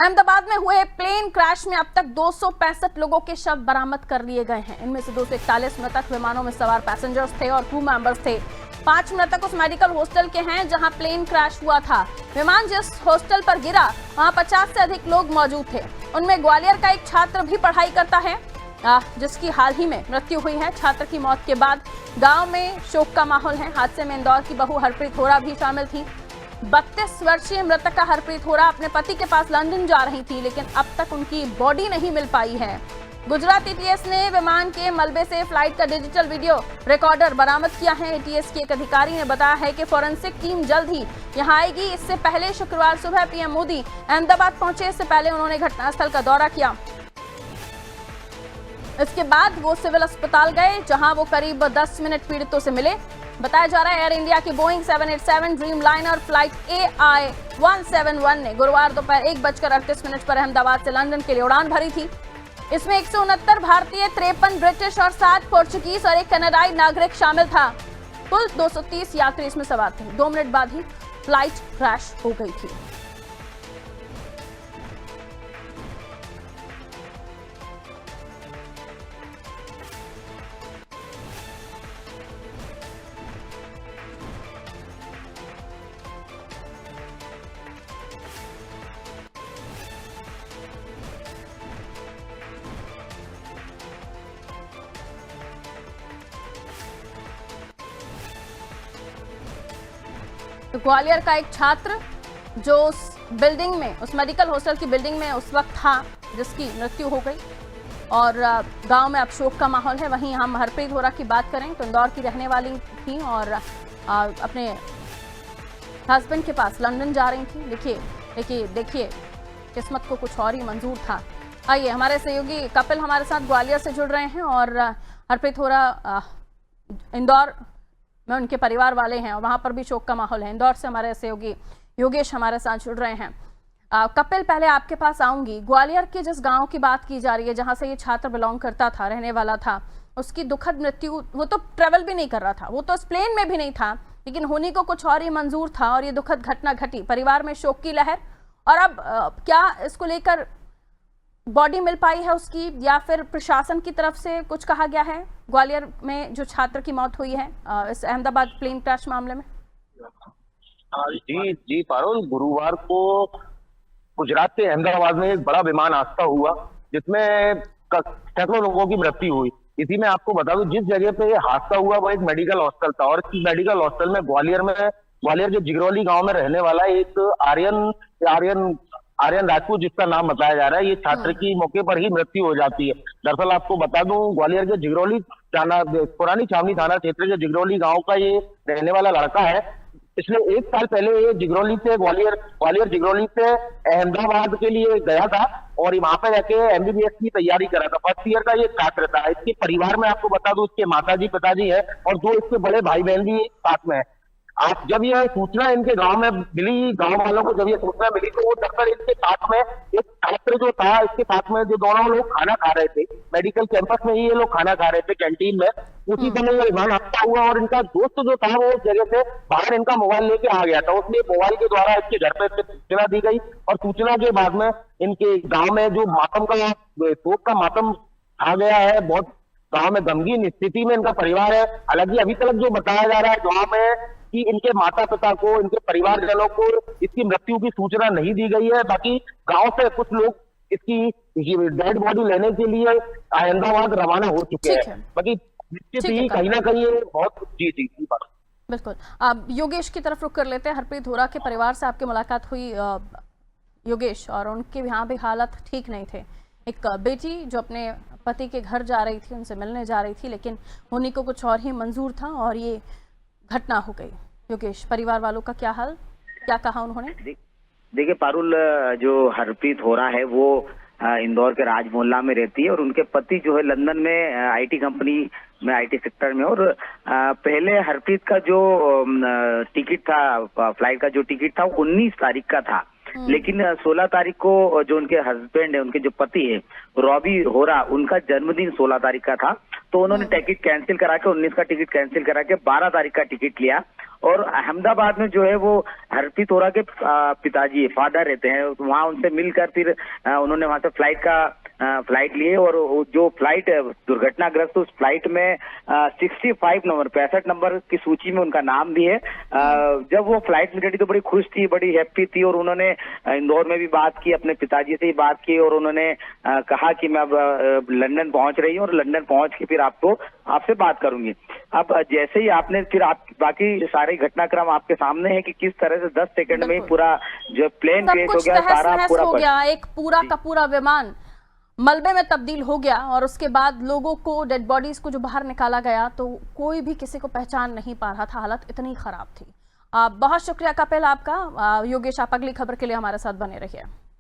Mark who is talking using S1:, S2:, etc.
S1: अहमदाबाद में हुए plane crash में अब तक 265 लोगों के शव बरामद कर लिए गए हैं। इनमें से 241 मृतक विमानों में सवार पैसेंजर्स थे और क्रू मेंबर्स थे। 5 मृतक उस मेडिकल हॉस्टल के हैं जहां प्लेन क्रैश हुआ था। विमान जिस हॉस्टल पर गिरा वहां 50 से अधिक लोग मौजूद थे। उनमें ग्वालियर का एक छात्र भी पढ़ाई करता है जिसकी हाल ही में मृत्यु हुई है। छात्र की मौत के बाद गाँव में शोक का माहौल है। हादसे में इंदौर की बहू हरप्रीत होरा भी शामिल थी। 32 वर्षीय मृतका हरप्रीत होरा अपने पति के पास लंदन जा रही थी, लेकिन अब तक उनकी बॉडी नहीं मिल पाई है। गुजरात एटीएस ने विमान के मलबे से फ्लाइट का डिजिटल वीडियो रिकॉर्डर बरामद किया है। एटीएस के एक अधिकारी ने बताया है कि फॉरेंसिक टीम जल्द ही यहां आएगी। इससे पहले शुक्रवार सुबह पीएम मोदी अहमदाबाद पहुंचे। इससे पहले उन्होंने घटनास्थल का दौरा किया। इसके बाद वो सिविल अस्पताल गए जहां वो करीब 10 मिनट पीड़ितों से मिले। बताया जा रहा है एयर इंडिया की Boeing 787 dream liner flight AI-171 ने गुरुवार दोपहर 1:38 पर अहमदाबाद से लंदन के लिए उड़ान भरी थी। इसमें 169 भारतीय, 53 ब्रिटिश और 7 पोर्चुगीज और एक कनाडाई नागरिक शामिल था। कुल 230 यात्री इसमें सवार थे। 2 मिनट बाद ही फ्लाइट क्रैश हो गई थी। तो ग्वालियर का एक छात्र जो उस बिल्डिंग में, उस मेडिकल हॉस्टल की बिल्डिंग में उस वक्त था, जिसकी मृत्यु हो गई और गांव में अब शोक का माहौल है। वहीं हम हरप्रीत होरा की बात करें तो इंदौर की रहने वाली थी और अपने हस्बैंड के पास लंदन जा रही थी। देखिए किस्मत को कुछ और ही मंजूर था। आइए हमारे सहयोगी कपिल हमारे साथ ग्वालियर से जुड़ रहे हैं और हरप्रीत होरा इंदौर में उनके परिवार वाले हैं और वहां पर भी शोक का माहौल है। इंदौर से हमारे सहयोगी योगेश हमारे साथ जुड़ रहे हैं। कपिल, पहले आपके पास आऊंगी। ग्वालियर के जिस गांव की बात की जा रही है जहां से ये छात्र बिलोंग करता था, रहने वाला था, उसकी दुखद मृत्यु, वो तो ट्रेवल भी नहीं कर रहा था, वो तो उस प्लेन में भी नहीं था, लेकिन होने को कुछ और ही मंजूर था और ये दुखद घटना घटी। परिवार में शोक की लहर। और अब क्या इसको लेकर बॉडी मिल पाई है उसकी, या फिर प्रशासन की तरफ से कुछ कहा गया है ग्वालियर में जो छात्र की मौत हुई है इस अहमदाबाद प्लेन क्रैश मामले में?
S2: जी पारुल, गुरुवार को गुजरात के अहमदाबाद में एक बड़ा विमान हादसा हुआ जिसमें सैकड़ों लोगों की मृत्यु हुई। इसी में आपको बता दूं, जिस जगह पे ये हादसा हुआ वो एक मेडिकल हॉस्टल था और इस मेडिकल हॉस्टल में ग्वालियर के जिगरौली गांव में रहने वाला एक आर्यन राजपूत, जिसका नाम बताया जा रहा है, ये छात्र की मौके पर ही मृत्यु हो जाती है। दरअसल आपको बता दूं, ग्वालियर के जिगरौली पुरानी छावनी थाना क्षेत्र के जिगरौली गांव का ये रहने वाला लड़का है। पिछले 1 साल पहले ये ग्वालियर जिगरौली से अहमदाबाद के लिए गया था और वहां पे जाके MBBS की तैयारी करा था। फर्स्ट ईयर का ये छात्र था। इसके परिवार में आपको बता दूं, इसके माताजी, पिताजी है और 2 इसके बड़े भाई बहन भी साथ में है। आप जब ये सूचना इनके गांव में मिली, गांव वालों को जब ये सूचना मिली, तो वो दरअसल इनके साथ में एक छात्र जो था, इसके साथ में जो दोनों लोग खाना खा रहे थे, मेडिकल कैंपस में ही ये लोग खाना खा रहे थे कैंटीन में, उसी समय ये विमान हादसा हुआ और इनका दोस्त जो था वो उस जगह से बाहर इनका मोबाइल लेके आ गया था। उसने मोबाइल के द्वारा इसके घर पे सूचना दी गई और सूचना के बाद में इनके गाँव में जो शोक का मातम आ गया है। बहुत गाँव में गमगीन स्थिति में इनका परिवार है। हालांकि अभी तक जो बताया जा रहा है गाँव में कि इनके माता पिता को, इनके परिवारजनों को इसकी मृत्यु की सूचना नहीं दी गई है। बाकी गांव से कुछ लोग इसकी डेड बॉडी लेने के लिए अहमदाबाद रवाना हो चुके हैं। बाकी निश्चित ही कहीं ना कहीं बहुत जी
S1: बिल्कुल। अब योगेश की तरफ रुख कर लेते हैं। हरप्रीत होरा के परिवार से आपकी मुलाकात हुई योगेश, और उनके यहाँ भी हालत ठीक नहीं थे। एक बेटी जो अपने पति के घर जा रही थी, उनसे मिलने जा रही थी, लेकिन होने को कुछ और ही मंजूर था और ये घटना हो गई। योगेश, परिवार वालों का क्या हाल, क्या कहा उन्होंने?
S3: देखिए पारुल, जो हरप्रीत होरा है वो इंदौर के राज मोहल्ला में रहती है और उनके पति जो है लंदन में IT कंपनी में, IT सेक्टर में। और पहले हरप्रीत का जो टिकट था, फ्लाइट का जो टिकट था वो 19 तारीख का था, लेकिन 16 तारीख को जो उनके हस्बैंड है, उनके जो पति है रॉबी होरा, उनका जन्मदिन 16 तारीख का था, तो उन्होंने टिकट कैंसिल करा के 19 का टिकट कैंसिल करा के 12 तारीख का टिकट लिया और अहमदाबाद में जो है वो हरप्रीत होरा के पिताजी फादर रहते हैं, वहाँ उनसे मिलकर फिर उन्होंने वहाँ से फ्लाइट लिए और जो फ्लाइट दुर्घटनाग्रस्त उस फ्लाइट में 65 नंबर की सूची में उनका नाम भी है। जब वो फ्लाइट में चढ़ी तो बड़ी खुश थी, बड़ी हैप्पी थी और उन्होंने इंदौर में भी बात की, अपने पिताजी से ही बात की और उन्होंने कहा कि मैं अब लंदन पहुंच रही हूँ और लंदन पहुंच के फिर आपसे बात करूंगी। अब जैसे ही आपने फिर बाकी सारे घटनाक्रम आपके सामने है कि किस तरह से 10 सेकंड में ही पूरा जो प्लेन क्रैश हो गया, सारा पूरा
S1: हो गया, एक पूरा का पूरा विमान मलबे में तब्दील हो गया और उसके बाद लोगों को, डेड बॉडीज को जो बाहर निकाला गया तो कोई भी किसी को पहचान नहीं पा रहा था, हालत इतनी खराब थी। बहुत शुक्रिया कपिल आपका। योगेश, आप अगली खबर के लिए हमारे साथ बने रहिए।